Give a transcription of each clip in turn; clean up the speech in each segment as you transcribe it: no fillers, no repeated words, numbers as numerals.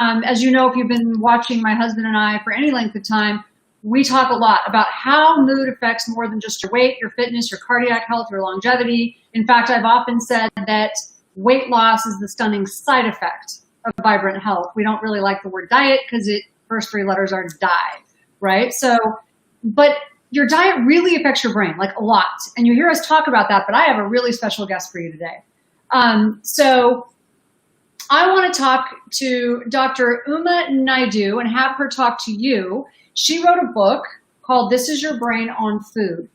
As you know, if you've been watching my husband and I for any length of time, we talk a lot about how mood affects more than just your weight, your fitness, your cardiac health, your longevity. In fact, I've often said that weight loss is the stunning side effect of vibrant health. We don't really like the word diet because it first three letters are die, right? So, but your diet really affects your brain, like a lot. And you hear us talk about that, but I have a really special guest for you today. So I want to talk to Dr. Uma Naidoo and have her talk to you. She wrote a book called This Is Your Brain on Food.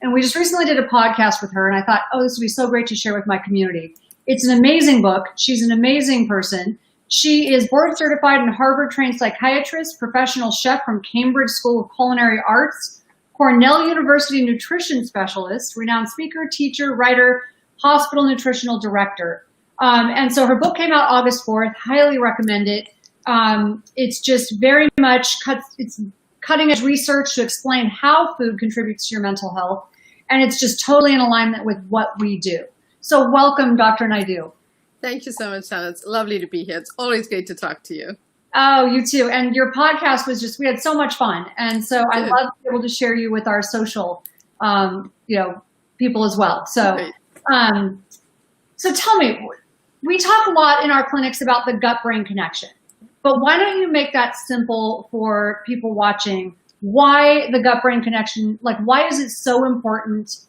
And we just recently did a podcast with her, and I thought, oh, this would be so great to share with my community. It's an amazing book. She's an amazing person. She is board certified and Harvard-trained psychiatrist, professional chef from Cambridge School of Culinary Arts, Cornell University nutrition specialist, renowned speaker, teacher, writer, hospital nutritional director. And so her book came out August 4th. Highly recommend it. It's just very much it's cutting edge research to explain how food contributes to your mental health. And it's just totally in alignment with what we do. So welcome, Dr. Naidoo. Thank you so much, Hannah. It's lovely to be here. It's always great to talk to you. Oh, you too. And your podcast was we had so much fun. And so I love to be able to share you with our social, people as well. So, so tell me, we talk a lot in our clinics about the gut-brain connection, but why don't you make that simple for people watching? Why the gut-brain connection? Like, why is it so important,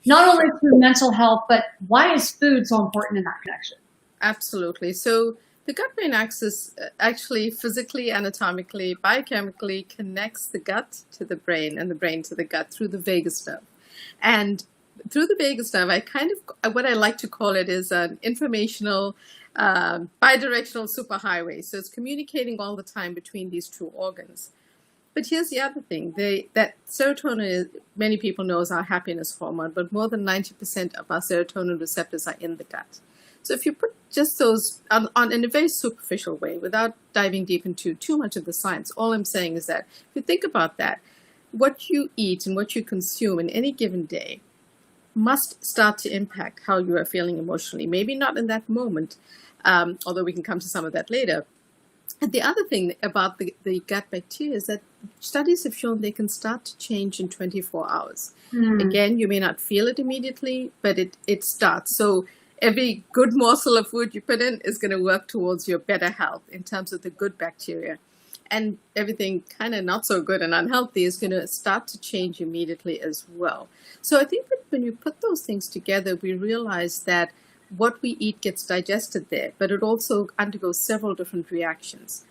not only for mental health, but why is food so important in that connection? Absolutely. So the gut-brain axis actually physically, anatomically, biochemically connects the gut to the brain and the brain to the gut through the vagus nerve. And through the vagus nerve, what I like to call it is an informational bidirectional superhighway. So it's communicating all the time between these two organs. But here's the other thing, that serotonin, many people know, is our happiness hormone, but more than 90% of our serotonin receptors are in the gut. So if you put just those on in a very superficial way, without diving deep into too much of the science, all I'm saying is that if you think about that, what you eat and what you consume in any given day must start to impact how you are feeling emotionally. Maybe not in that moment, although we can come to some of that later. And the other thing about the gut bacteria is that studies have shown they can start to change in 24 hours. Again, you may not feel it immediately, but it starts. So every good morsel of food you put in is going to work towards your better health in terms of the good bacteria. And everything kind of not so good and unhealthy is going to start to change immediately as well. So I think that when you put those things together, we realize that what we eat gets digested there, but it also undergoes several different reactions.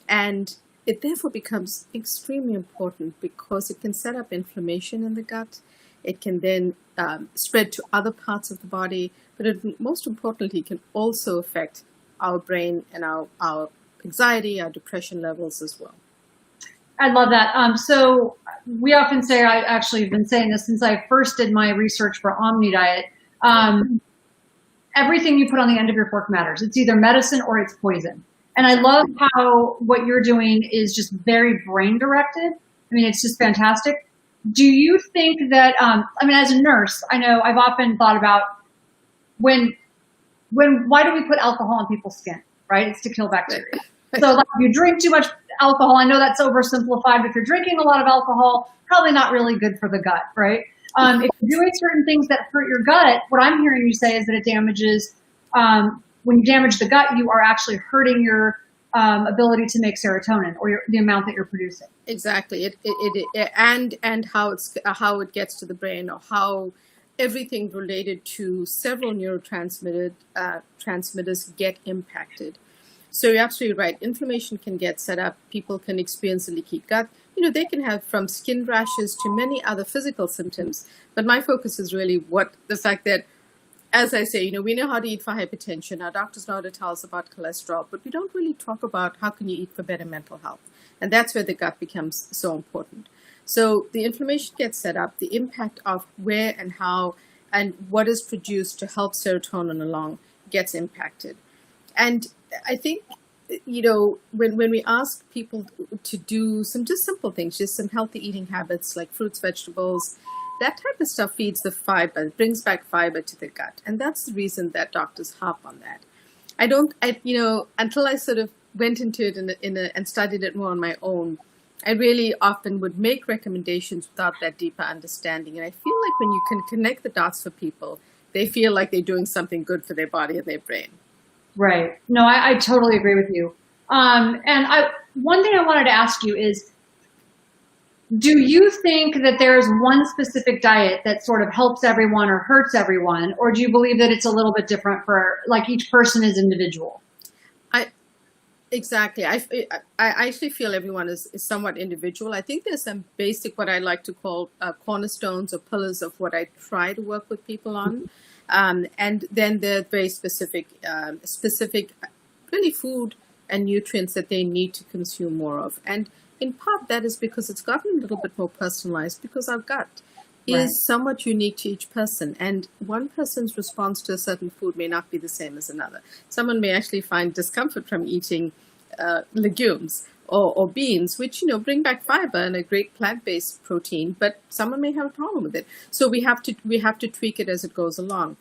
And it therefore becomes extremely important because it can set up inflammation in the gut. It can then spread to other parts of the body, but most importantly, it can also affect our brain and our anxiety, our depression levels as well. I love that. So we often say, I actually have been saying this since I first did my research for Omni Diet, everything you put on the end of your fork matters. It's either medicine or it's poison. And I love how what you're doing is just very brain directed. I mean, it's just fantastic. Do you think that, as a nurse, I know I've often thought about why do we put alcohol on people's skin, right? It's to kill bacteria. So like, if you drink too much alcohol, I know that's oversimplified, but if you're drinking a lot of alcohol, probably not really good for the gut, right? If you're doing certain things that hurt your gut, what I'm hearing you say is that it damages, when you damage the gut, you are actually hurting your ability to make serotonin or the amount that you're producing. Exactly. And how it gets to the brain, or how everything related to several neurotransmitters transmitters get impacted. So you're absolutely right. Inflammation can get set up. People can experience a leaky gut. They can have from skin rashes to many other physical symptoms. But my focus is really the fact that, as I say, we know how to eat for hypertension. Our doctors know how to tell us about cholesterol, but we don't really talk about how can you eat for better mental health. And that's where the gut becomes so important. So the inflammation gets set up, the impact of where and how and what is produced to help serotonin along gets impacted. And I think, when we ask people to do some just simple things, just some healthy eating habits like fruits, vegetables, that type of stuff feeds the fiber, brings back fiber to the gut. And that's the reason that doctors harp on that. Until I sort of went into it and studied it more on my own, I really often would make recommendations without that deeper understanding. And I feel like when you can connect the dots for people, they feel like they're doing something good for their body and their brain. Right. No, I totally agree with you. One thing I wanted to ask you is, do you think that there's one specific diet that sort of helps everyone or hurts everyone? Or do you believe that it's a little bit different for, like, each person is individual? Exactly. I actually feel everyone is somewhat individual. I think there's some basic, what I like to call cornerstones or pillars of what I try to work with people on. And then there are very specific really food and nutrients that they need to consume more of. And in part, that is because it's gotten a little bit more personalized, because our gut is somewhat unique to each person. And one person's response to a certain food may not be the same as another. Someone may actually find discomfort from eating legumes or beans, which, bring back fiber and a great plant-based protein, but someone may have a problem with it. So we have to tweak it as it goes along.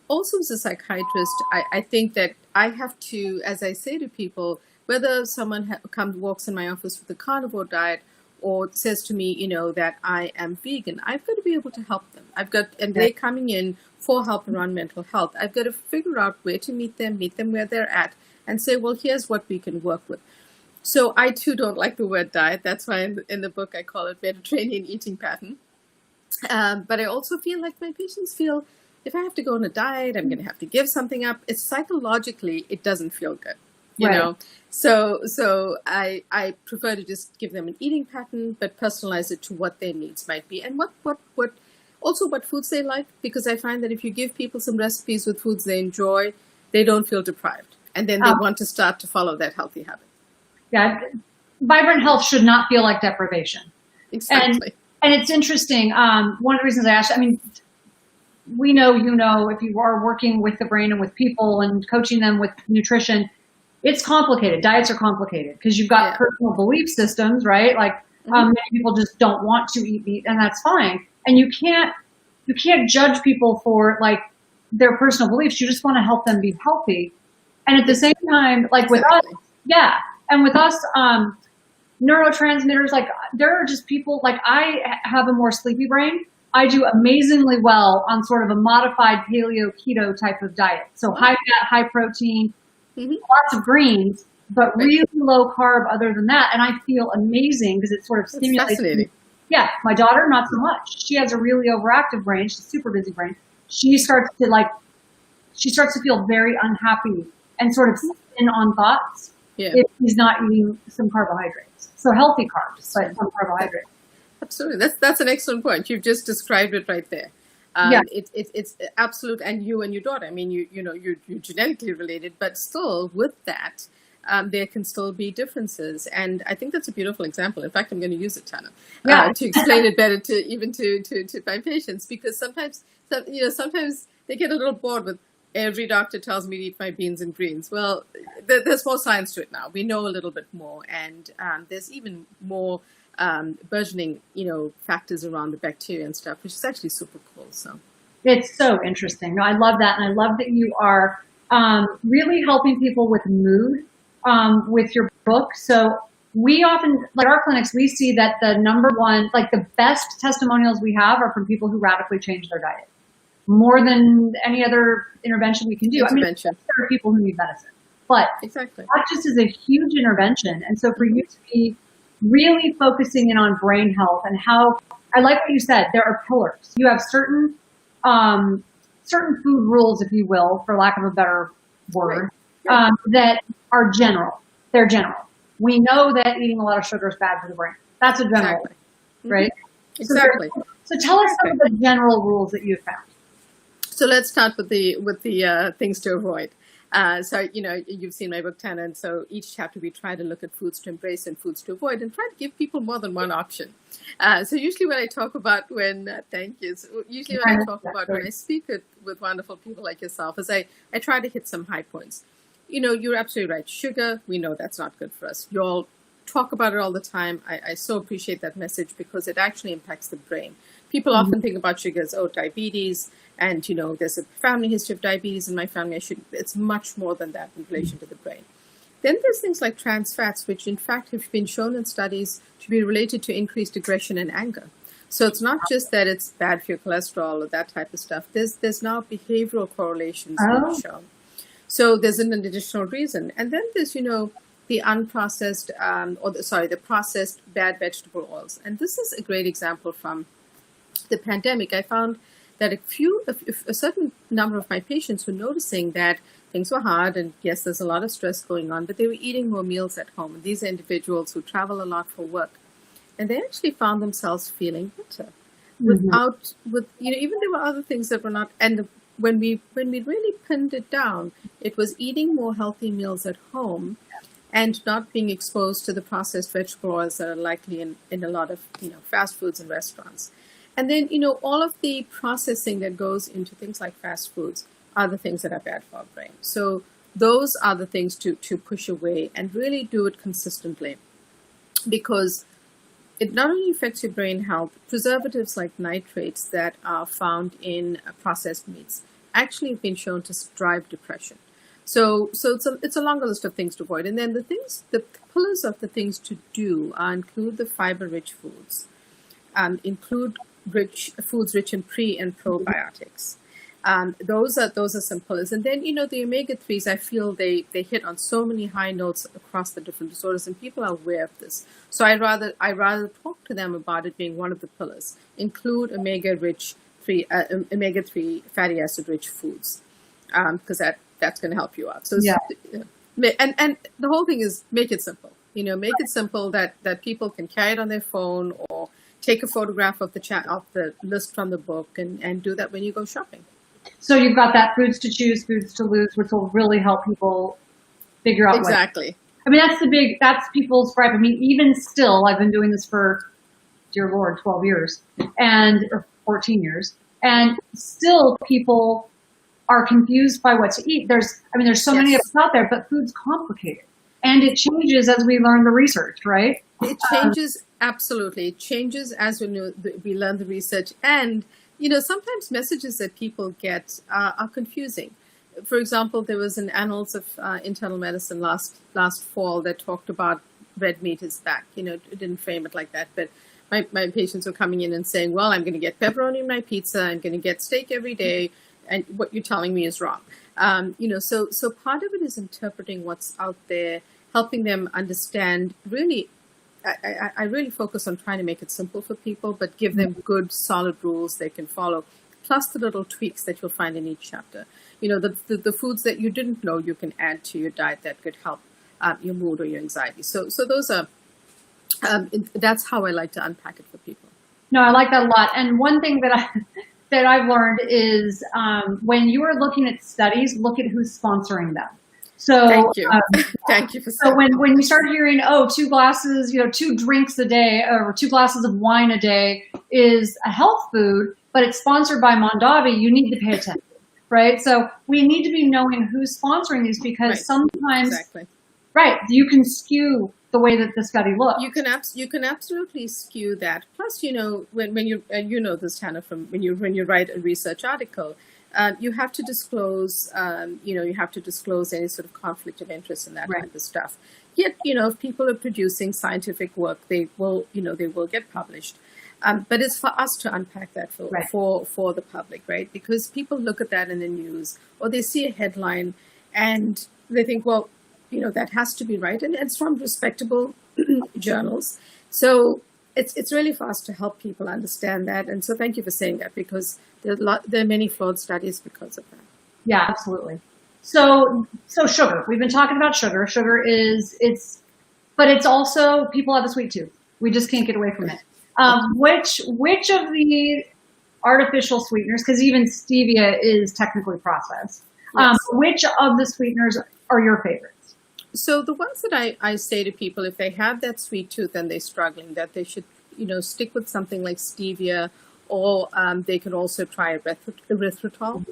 Also, as a psychiatrist, I think that I have to, as I say to people, whether someone walks in my office with a carnivore diet or says to me, that I am vegan, I've got to be able to help them. They're coming in for help around mental health. I've got to figure out where to meet them where they're at, and say, well, here's what we can work with. So I too don't like the word diet. That's why in the book I call it Mediterranean eating pattern. But I also feel like my patients feel, if I have to go on a diet, I'm going to have to give something up. It's psychologically, it doesn't feel good. You know, so I prefer to just give them an eating pattern, but personalize it to what their needs might be, and what foods they like. Because I find that if you give people some recipes with foods they enjoy, they don't feel deprived, and then they want to start to follow that healthy habit. Yeah, vibrant health should not feel like deprivation. Exactly. And it's interesting. One of the reasons I asked, we know, if you are working with the brain and with people and coaching them with nutrition, it's complicated. Diets are complicated because you've got personal belief systems, right? Like many people just don't want to eat meat, and that's fine. And you can't judge people for like their personal beliefs. You just want to help them be healthy. And at the same time, like with us, and with us, neurotransmitters, like there are just people, like I have a more sleepy brain. I do amazingly well on sort of a modified paleo keto type of diet. So high fat, high protein, lots of greens, but really low carb other than that. And I feel amazing because it sort of stimulates me. Yeah, my daughter, not so much. She has a really overactive brain. She's a super busy brain. She starts to feel very unhappy and sort of spin on thoughts if she's not eating some carbohydrates. So healthy carbs, but some carbohydrates. Absolutely. That's an excellent point. You've just described it right there. It's absolute. And you and your daughter, you're genetically related, but still with that, there can still be differences. And I think that's a beautiful example. In fact, I'm going to use it, Tana, to explain it better to my patients, because sometimes they get a little bored with every doctor tells me to eat my beans and greens. Well, there's more science to it now. We know a little bit more, and there's even more burgeoning, factors around the bacteria and stuff, which is actually super cool. So it's so interesting. No, I love that. And I love that you are really helping people with mood with your book. So we often, like our clinics, we see that the number one, like the best testimonials we have are from people who radically change their diet more than any other intervention we can do. There are people who need medicine, but that just is a huge intervention. And so for you to be really focusing in on brain health and how, I like what you said, there are pillars. You have certain food rules, if you will, for lack of a better word, that are general. They're general. We know that eating a lot of sugar is bad for the brain. That's a general, right? Exactly. So tell us some of the general rules that you've found. So let's start with the things to avoid. So, you've seen my book, Tana, and so each chapter we try to look at foods to embrace and foods to avoid and try to give people more than one option. So usually when I talk about when I speak with wonderful people like yourself, is I try to hit some high points. You're absolutely right. Sugar, we know that's not good for us. You all talk about it all the time. I so appreciate that message because it actually impacts the brain. People often think about sugar as, diabetes, and, there's a family history of diabetes in my family. It's much more than that in relation to the brain. Then there's things like trans fats, which in fact have been shown in studies to be related to increased aggression and anger. So it's not just that it's bad for your cholesterol or that type of stuff. There's now behavioral correlations being shown. So there's an additional reason. And then there's, the unprocessed, the processed bad vegetable oils. And this is a great example from the pandemic. I found that a certain number of my patients were noticing that things were hard, and yes, there's a lot of stress going on, but they were eating more meals at home. And these are individuals who travel a lot for work. And they actually found themselves feeling better even there were other things that were not, and when we really pinned it down, it was eating more healthy meals at home and not being exposed to the processed vegetable oils that are likely in a lot of, fast foods and restaurants. And then, all of the processing that goes into things like fast foods are the things that are bad for our brain. So those are the things to push away and really do it consistently, because it not only affects your brain health. Preservatives like nitrates that are found in processed meats actually have been shown to drive depression. So it's a longer list of things to avoid. And then the pillars of the things to do include the fiber-rich foods, include foods rich in pre and probiotics. Those are some pillars. And then, the omega-3s, I feel they hit on so many high notes across the different disorders, and people are aware of this. So I rather talk to them about it being one of the pillars. Include omega-3 fatty acid-rich foods, because that's going to help you out. So and the whole thing is make it simple. Make it simple that people can carry it on their phone or take a photograph of the list from the book and do that when you go shopping. So you've got that foods to choose, foods to lose, which will really help people figure out. Exactly. That's people's gripe. Even still, I've been doing this for, dear Lord, 12 years or 14 years. And still people are confused by what to eat. There's so many of us out there, but food's complicated. And it changes as we learn the research, right? It changes, absolutely. It changes as we learn the research. And sometimes messages that people get are confusing. For example, there was an Annals of Internal Medicine last fall that talked about red meat is back. It didn't frame it like that, but my patients were coming in and saying, well, I'm going to get pepperoni in my pizza. I'm going to get steak every day. And what you're telling me is wrong. So part of it is interpreting what's out there, helping them understand. Really, I really focus on trying to make it simple for people, but give them good, solid rules they can follow, plus the little tweaks that you'll find in each chapter. The foods that you didn't know you can add to your diet that could help your mood or your anxiety. So those are, that's how I like to unpack it for people. No, I like that a lot. And one thing that I've learned is when you are looking at studies, look at who's sponsoring them. So thank you. Thank you for so when you start hearing, 2 glasses, 2 drinks a day or 2 glasses of wine a day is a health food, but it's sponsored by Mondavi, you need to pay attention, right? So we need to be knowing who's sponsoring these, because sometimes, right, you can skew the way that the study looks. You can absolutely skew that. Plus, when you this, Hannah, from when you write a research article, you have to disclose, any sort of conflict of interest and that type of stuff. Yet, if people are producing scientific work, they will get published. But it's for us to unpack that for the public, right? Because people look at that in the news, or they see a headline and they think, well, that has to be right. And it's from respectable journals. So it's really for us to help people understand that. And so thank you for saying that, because there are many flawed studies because of that. Yeah, absolutely. So sugar, we've been talking about sugar. Sugar but it's also, people have a sweet tooth. We just can't get away from it. Which of the artificial sweeteners, because even stevia is technically processed, which of the sweeteners are your favorites? So the ones that I say to people, if they have that sweet tooth and they're struggling, that they should, stick with something like stevia, or they can also try erythritol,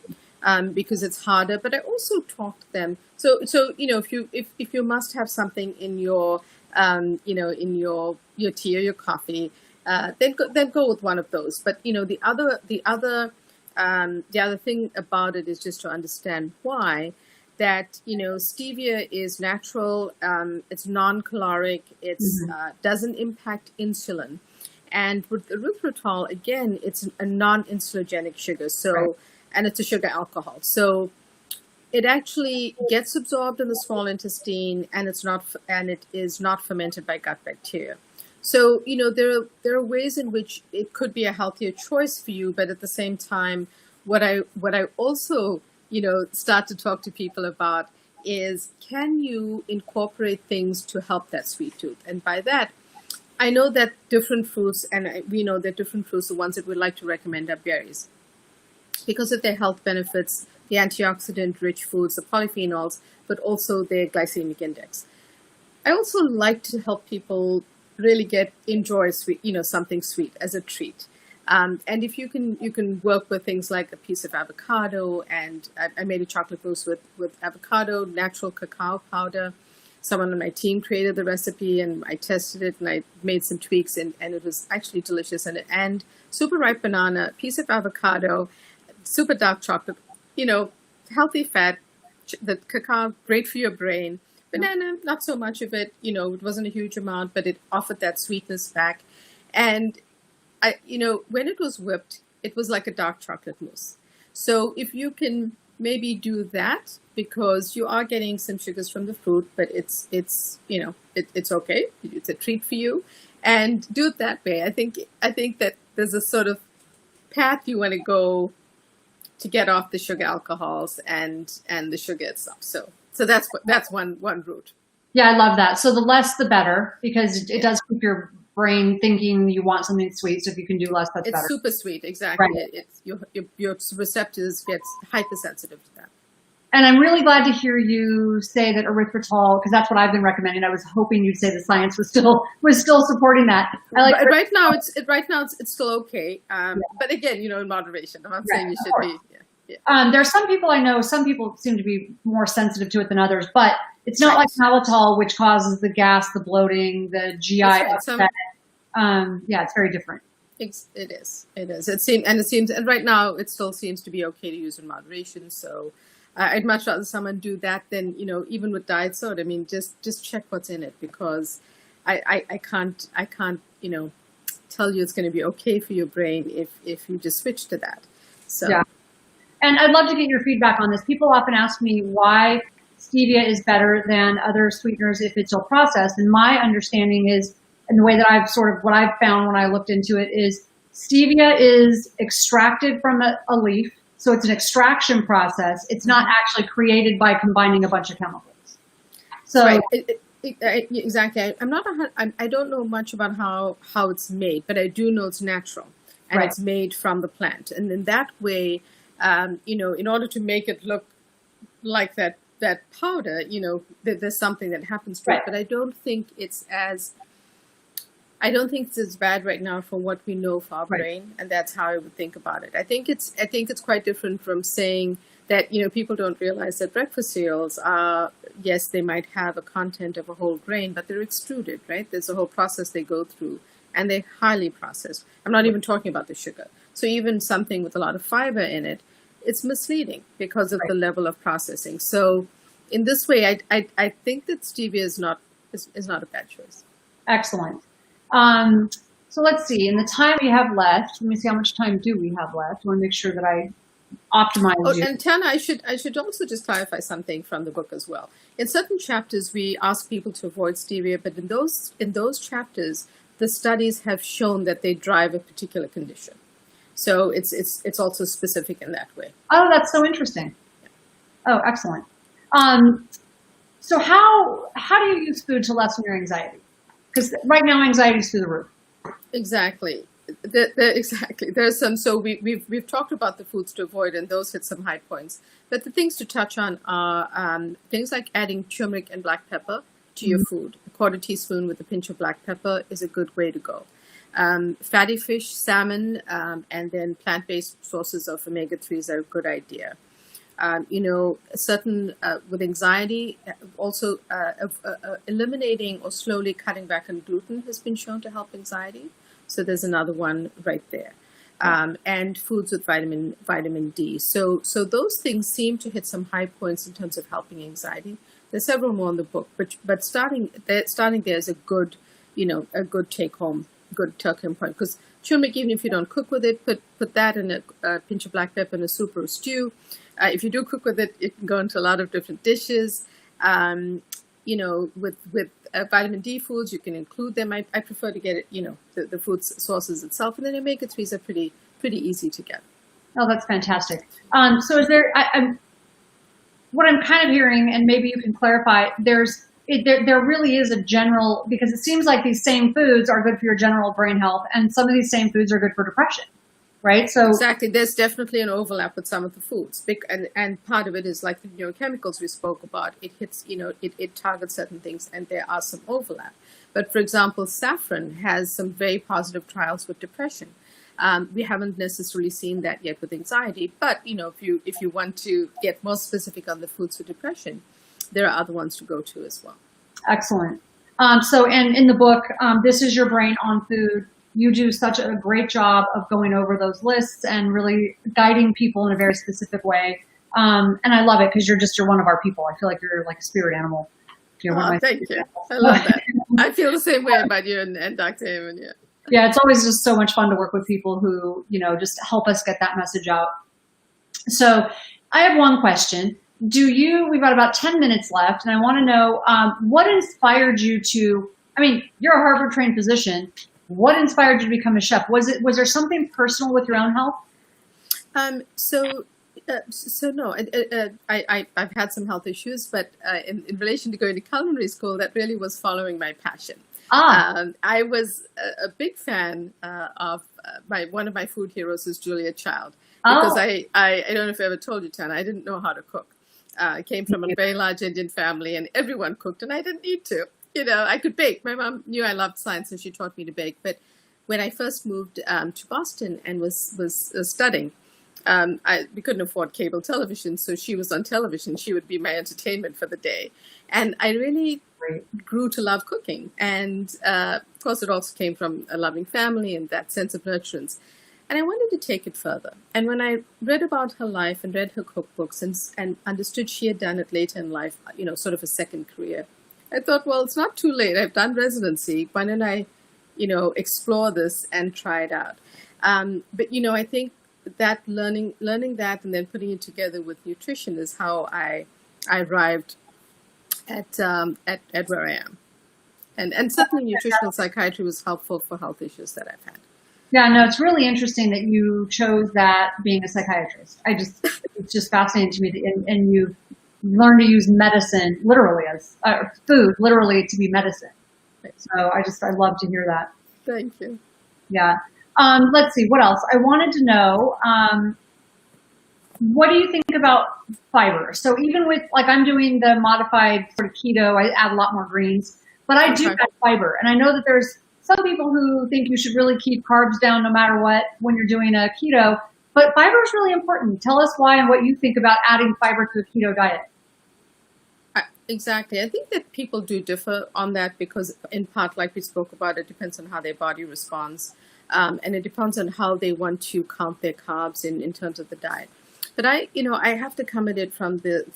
because it's harder. But I also talk to them. So if you must have something in your in your tea or your coffee, then go with one of those. But the other thing about it is just to understand why. that, stevia is natural, it's non-caloric, it's doesn't impact insulin. And with erythritol, again, it's a non-insulinogenic sugar, and it's a sugar alcohol. So it actually gets absorbed in the small intestine, and it is not fermented by gut bacteria. So, there are ways in which it could be a healthier choice for you, but at the same time, what I also, start to talk to people about is, can you incorporate things to help that sweet tooth? And by that, I know that different fruits, and we know that different fruits, the ones that we like to recommend are berries, because of their health benefits, the antioxidant-rich foods, the polyphenols, but also their glycemic index. I also like to help people really enjoy sweet, something sweet as a treat. And if you can work with things like a piece of avocado, and I made a chocolate mousse with avocado, natural cacao powder. Someone on my team created the recipe, and I tested it, and I made some tweaks, and it was actually delicious. And super ripe banana, piece of avocado, super dark chocolate, healthy fat, the cacao, great for your brain. Banana, not so much of it, it wasn't a huge amount, but it offered that sweetness back. And when it was whipped, it was like a dark chocolate mousse. So if you can maybe do that, because you are getting some sugars from the fruit, but it's okay. It's a treat for you, and do it that way. I think that there's a sort of path you want to go to get off the sugar alcohols and the sugar itself. So that's one route. Yeah, I love that. So the less, the better, because it does keep your brain thinking you want something sweet. So if you can do less, that's better. It's super sweet, exactly. Right. It's your receptors get hypersensitive to that. And I'm really glad to hear you say that erythritol, because that's what I've been recommending. I was hoping you'd say the science was still supporting that. Right now it's still okay, but again, in moderation. I'm not saying you should be. Yeah. There are some people I know. Some people seem to be more sensitive to it than others, but it's not like xylitol, which causes the gas, the bloating, the GI upset. It's very different. It is. And right now it still seems to be okay to use in moderation. So I'd much rather someone do that than, even with diet soda. I mean, just check what's in it, because I can't tell you it's going to be okay for your brain if you just switch to that. So. Yeah. And I'd love to get your feedback on this. People often ask me why stevia is better than other sweeteners if it's still processed. And my understanding is, and the way that what I've found when I looked into it, is stevia is extracted from a leaf. So it's an extraction process. It's not actually created by combining a bunch of chemicals. So right. Exactly. I don't know much about how it's made, but I do know it's natural, and it's made from the plant. And in that way, in order to make it look like that powder, there's something that happens to it. But I don't think it's as bad right now for what we know for our brain, and that's how I would think about it. I think it's quite different from saying that, people don't realize that breakfast cereals are, yes, they might have a content of a whole grain, but they're extruded, right? There's a whole process they go through, and they're highly processed. I'm not even talking about the sugar. So even something with a lot of fiber in it, it's misleading because of the level of processing. So in this way, I think that stevia is not a bad choice. Excellent. So let's see. In the time we have left, let me see how much time do we have left. I want to make sure that I optimize you. And Tana, I should also just clarify something from the book as well. In certain chapters, we ask people to avoid stevia, but in those chapters, the studies have shown that they drive a particular condition. So it's also specific in that way. Oh, that's so interesting. Oh, excellent. So how do you use food to lessen your anxiety? Because right now anxiety is through the roof. Exactly. Exactly. There's some. So we've talked about the foods to avoid, and those hit some high points. But the things to touch on are things like adding turmeric and black pepper to your food. A quarter teaspoon with a pinch of black pepper is a good way to go. Fatty fish, salmon, and then plant-based sources of omega-3s are a good idea. Certain with anxiety, also eliminating or slowly cutting back on gluten has been shown to help anxiety. So there's another one right there. and foods with vitamin D. So those things seem to hit some high points in terms of helping anxiety. There's several more in the book, but starting there is a good, a good take home point, because turmeric, even if you don't cook with it, put that in a pinch of black pepper in a soup or a stew. If you do cook with it, it can go into a lot of different dishes. With vitamin D foods, you can include them. I prefer to get it, the food sources itself, and then omega-3s are pretty easy to get. Oh, that's fantastic. So is there, what I'm kind of hearing, and maybe you can clarify, there really is a general, because it seems like these same foods are good for your general brain health, and some of these same foods are good for depression, right? So exactly, there's definitely an overlap with some of the foods, and part of it is like the neurochemicals we spoke about. It hits, it targets certain things, and there are some overlap. But for example, saffron has some very positive trials with depression. We haven't necessarily seen that yet with anxiety, but if you want to get more specific on the foods for depression, there are other ones to go to as well. Excellent. So, and in the book, This Is Your Brain on Food, you do such a great job of going over those lists and really guiding people in a very specific way. And I love it because you're one of our people. I feel like you're like a spirit animal. Thank you. I love that. I feel the same way about you and Dr. Heyman. Yeah. Yeah, it's always just so much fun to work with people who, just help us get that message out. So I have one question. We've got about 10 minutes left, and I want to know what inspired you to, you're a Harvard trained physician. What inspired you to become a chef? Was there something personal with your own health? No, I've had some health issues, but in relation to going to culinary school, that really was following my passion. I was a big fan of one of my food heroes is Julia Child, because I don't know if I ever told you, Tana, I didn't know how to cook. I came from a very large Indian family, and everyone cooked, and I didn't need to. I could bake. My mom knew I loved science, and she taught me to bake. But when I first moved to Boston and was studying, we couldn't afford cable television, so she was on television. She would be my entertainment for the day. And I really grew to love cooking. And of course, it also came from a loving family and that sense of nurturance. And I wanted to take it further. And when I read about her life and read her cookbooks and understood she had done it later in life, sort of a second career, I thought, well, it's not too late. I've done residency. Why don't I, explore this and try it out? But I think that learning that and then putting it together with nutrition is how I arrived at where I am. And certainly nutritional psychiatry was helpful for health issues that I've had. Yeah, no, it's really interesting that you chose that being a psychiatrist. It's just fascinating to me that, and you learn to use medicine literally as food, literally to be medicine. So I love to hear that. Thank you. Yeah. Let's see, what else? I wanted to know, what do you think about fiber? So even with, I'm doing the modified sort of keto, I add a lot more greens, but I do add fiber. And I know that there's some people who think you should really keep carbs down no matter what when you're doing a keto, but fiber is really important. Tell us why and what you think about adding fiber to a keto diet. Exactly. I think that people do differ on that because in part, like we spoke about, it depends on how their body responds. And it depends on how they want to count their carbs in terms of the diet. But I have to come at it from the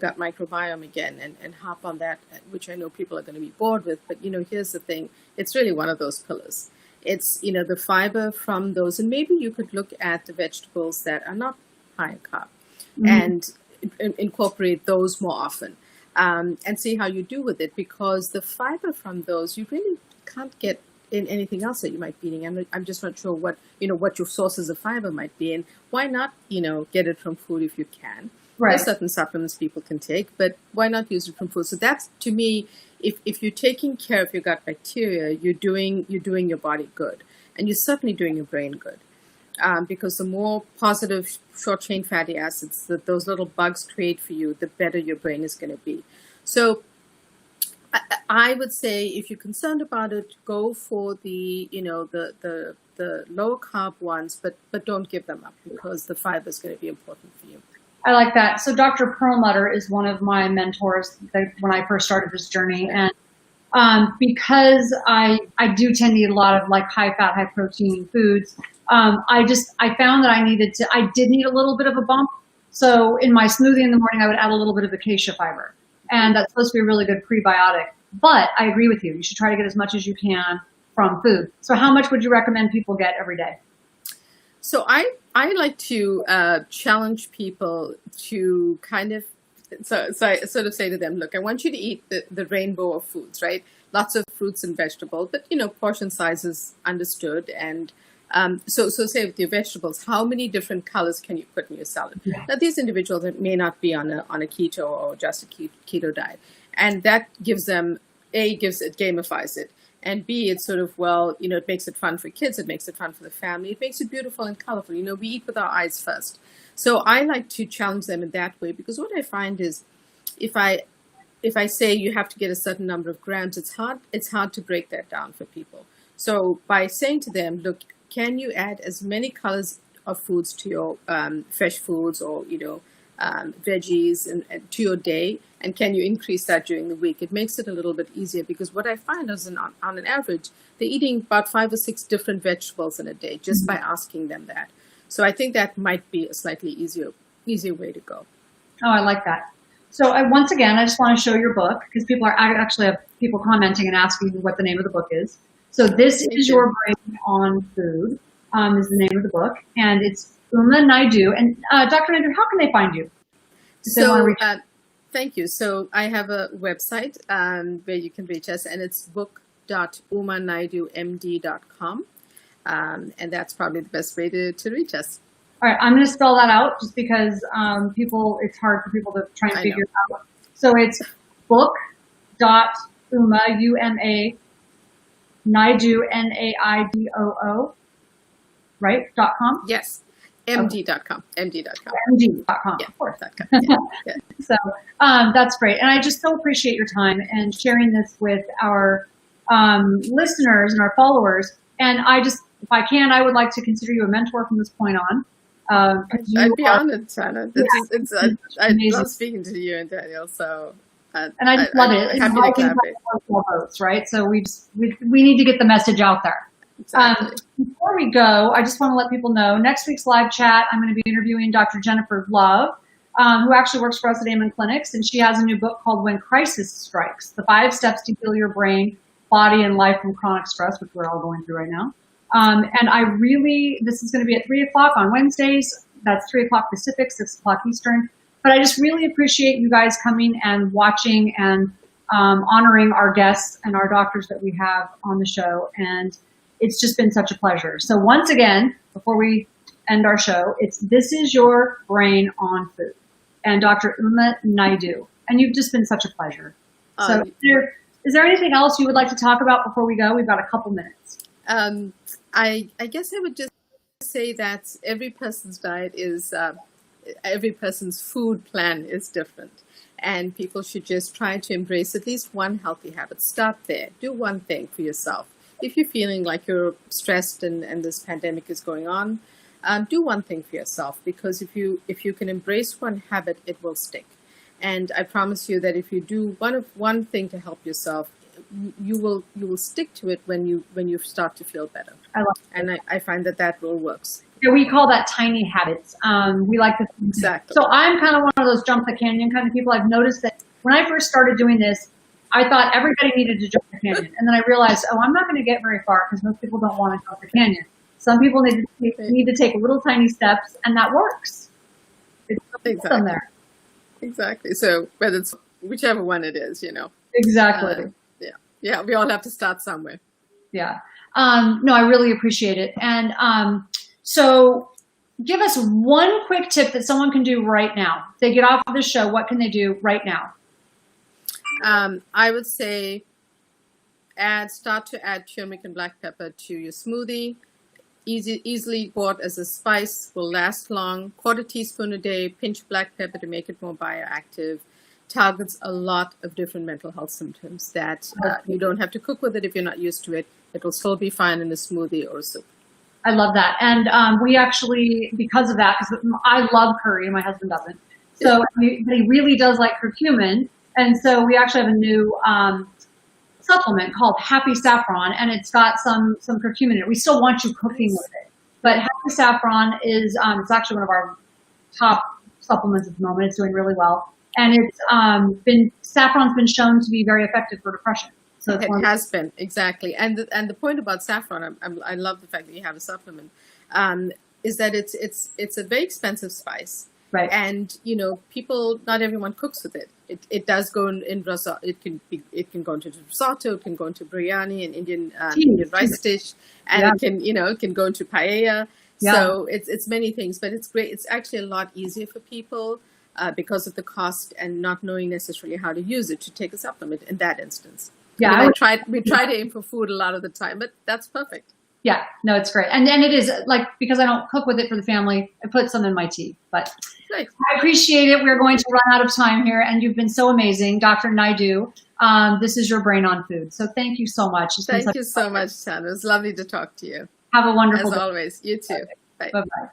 gut microbiome again and hop on that, which I know people are going to be bored with. But, here's the thing. It's really one of those pillars. It's, the fiber from those. And maybe you could look at the vegetables that are not high in carb and incorporate those more often and see how you do with it. Because the fiber from those, you really can't get in anything else that you might be eating. I'm just not sure what your sources of fiber might be, and why not, get it from food if you can. Right. There's certain supplements people can take, but why not use it from food? So that's, to me, if you're taking care of your gut bacteria, you're doing your body good, and you're certainly doing your brain good. Because the more positive short-chain fatty acids that those little bugs create for you, the better your brain is going to be. So I would say if you're concerned about it, go for the lower carb ones, but don't give them up because the fiber is going to be important for you. I like that. So Dr. Perlmutter is one of my mentors when I first started this journey. And because I do tend to eat a lot of high fat, high protein foods, I found that I did need a little bit of a bump. So in my smoothie in the morning, I would add a little bit of acacia fiber, and that's supposed to be a really good prebiotic. But I agree with you. You should try to get as much as you can from food. So how much would you recommend people get every day? So I like to challenge people to kind of, so I sort of say to them, look, I want you to eat the rainbow of foods, right? Lots of fruits and vegetables, but, portion size is understood. And so say with your vegetables, how many different colors can you put in your salad? Yeah. Now, these individuals may not be on a keto or just a keto diet. And that gives them, it gamifies it. And B, it's sort of, it makes it fun for kids. It makes it fun for the family. It makes it beautiful and colorful. We eat with our eyes first. So I like to challenge them in that way, because what I find is if I say you have to get a certain number of grams, it's hard to break that down for people. So by saying to them, look, can you add as many colors of foods to your fresh foods or, veggies and to your day? And can you increase that during the week? It makes it a little bit easier, because what I find is on an average, they're eating about 5 or 6 different vegetables in a day just by asking them that. So I think that might be a slightly easier way to go. Oh, I like that. So once again, I just want to show your book, because I actually have people commenting and asking what the name of the book is. So This Is Your Brain on Food is the name of the book, and it's Uma Naidoo. And Dr. Naidoo, how can they find you? Thank you. So I have a website where you can reach us, and it's book.umanaidoomd.com. And that's probably the best way to reach us. All right, I'm going to spell that out just because it's hard for people to try and figure it out. So it's book.uma, U-M-A, Naidoo, Naidoo, right? .com? Yes. MD.com. MD.com. MD.com, yeah, of course. Yeah. So that's great. And I just so appreciate your time and sharing this with our listeners and our followers. And if I can, I would like to consider you a mentor from this point on. I'd be honored, Shanna. I love speaking to you and Daniel. So, and I just love it. Happy to collaborate. Votes, right? So we need to get the message out there. Exactly. Before we go, I just want to let people know, next week's live chat, I'm going to be interviewing Dr. Jennifer Love, who actually works for us at Amen Clinics, and she has a new book called When Crisis Strikes, the 5 steps to heal your brain, body, and life from chronic stress, which we're all going through right now. And this is going to be at 3 o'clock on Wednesdays. That's 3 o'clock Pacific, 6 o'clock Eastern. But I just really appreciate you guys coming and watching and honoring our guests and our doctors that we have on the show. And it's just been such a pleasure. So once again, before we end our show, This Is Your Brain on Food, and Dr. Uma Naidoo. And you've just been such a pleasure. So is there anything else you would like to talk about before we go? We've got a couple minutes. I guess I would just say that every person's diet is, every person's food plan is different. And people should just try to embrace at least one healthy habit. Start there. Do one thing for yourself. If you're feeling like you're stressed and this pandemic is going on, do one thing for yourself, because if you can embrace one habit, it will stick. And I promise you that if you do one thing to help yourself, you will stick to it when you start to feel better. I love it. And I find that really works. Yeah, we call that tiny habits. We like to exactly. So I'm kind of one of those jump the canyon kind of people. I've noticed that when I first started doing this, I thought everybody needed to jump the canyon. And then I realized, I'm not going to get very far because most people don't want to jump the canyon. Some people need to take little tiny steps, and that works. It's exactly. There. Exactly. So whether it's whichever one it is, Exactly. Yeah. We all have to start somewhere. Yeah. No, I really appreciate it. And so give us one quick tip that someone can do right now. If they get off of the show, what can they do right now? I would say start to add turmeric and black pepper to your smoothie. Easily bought as a spice, will last long. 1/4 teaspoon a day, pinch black pepper to make it more bioactive. Targets a lot of different mental health symptoms that you don't have to cook with it if you're not used to it. It will still be fine in a smoothie or a soup. I love that. And we actually, because of that, because I love curry, my husband doesn't. So but he really does like curcumin. And so we actually have a new supplement called Happy Saffron, and it's got some curcumin in it. We still want you cooking with it. But happy saffron is, it's actually one of our top supplements at the moment. It's doing really well. And saffron's been shown to be very effective for depression. So it has been, exactly. And the point about saffron, I love the fact that you have a supplement, is that it's a very expensive spice. Right. And, not everyone cooks with it. It does go in risotto. It can go into risotto, it can go into biryani, an Indian rice dish, and it can go into paella. Yeah. So it's many things, but it's great. It's actually a lot easier for people because of the cost and not knowing necessarily how to use it to take a supplement in that instance. Yeah. We try to aim for food a lot of the time, but that's perfect. Yeah, no, it's great. And it is because I don't cook with it for the family, I put some in my tea, but nice. I appreciate it. We're going to run out of time here, and you've been so amazing. Dr. Naidoo, this is your brain on food. So thank you so much. Thank you so much, Tana. It was lovely to talk to you. Have a wonderful day. As day. always. You too. Bye. Bye-bye.